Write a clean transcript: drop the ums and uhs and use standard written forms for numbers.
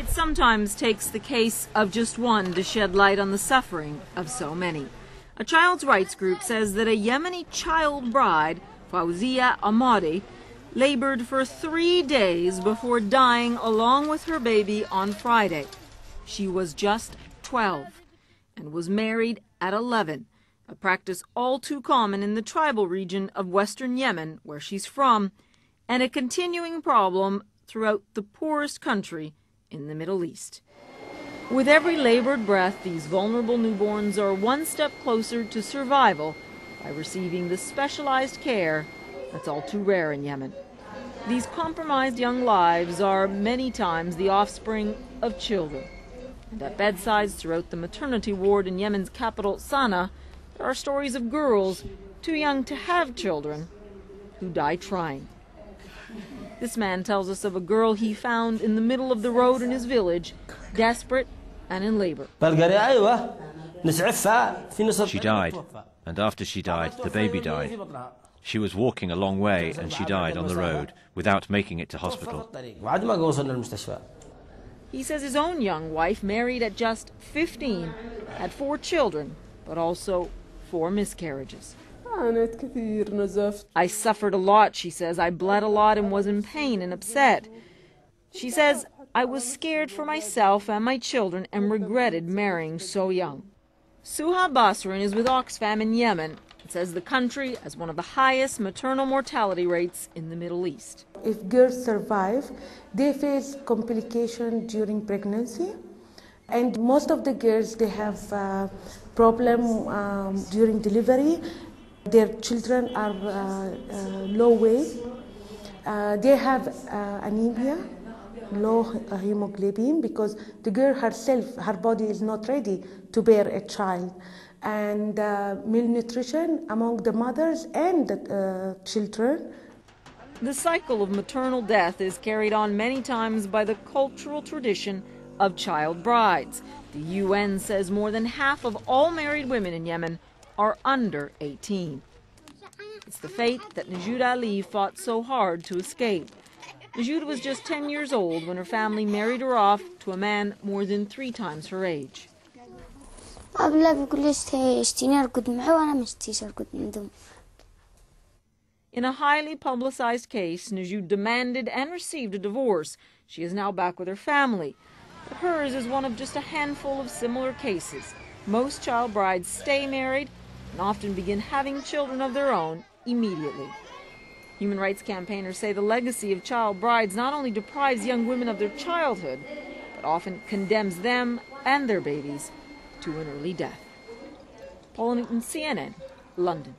It sometimes takes the case of just one to shed light on the suffering of so many. A child's rights group says that a Yemeni child bride, Fawzia Ahmadi, labored for 3 days before dying along with her baby on Friday. She was just 12 and was married at 11, a practice all too common in the tribal region of western Yemen, where she's from, and a continuing problem throughout the poorest country in the Middle East. With every labored breath, these vulnerable newborns are one step closer to survival by receiving the specialized care that's all too rare in Yemen. These compromised young lives are many times the offspring of children. And at bedsides throughout the maternity ward in Yemen's capital, Sana'a, there are stories of girls too young to have children who die trying. This man tells us of a girl he found in the middle of the road in his village, desperate and in labor. She died, and after she died, the baby died. She was walking a long way and she died on the road without making it to hospital. He says his own young wife, married at just 15, had 4 children, but also 4 miscarriages. I suffered a lot, she says. I bled a lot and was in pain and upset. She says, I was scared for myself and my children and regretted marrying so young. Suha Basrin is with Oxfam in Yemen and says the country has one of the highest maternal mortality rates in the Middle East. If girls survive, they face complications during pregnancy. And most of the girls, they have problems during delivery. Their children are low weight. They have anemia, low hemoglobin, because the girl herself, her body is not ready to bear a child. And malnutrition among the mothers and the children. The cycle of maternal death is carried on many times by the cultural tradition of child brides. The UN says more than half of all married women in Yemen are under 18. It's the fate that Najoud Ali fought so hard to escape. Najoud was just 10 years old when her family married her off to a man more than 3 times her age. In a highly publicized case, Najoud demanded and received a divorce. She is now back with her family. But hers is one of just a handful of similar cases. Most child brides stay married and often begin having children of their own immediately. Human rights campaigners say the legacy of child brides not only deprives young women of their childhood, but often condemns them and their babies to an early death. Paula Newton, CNN, London.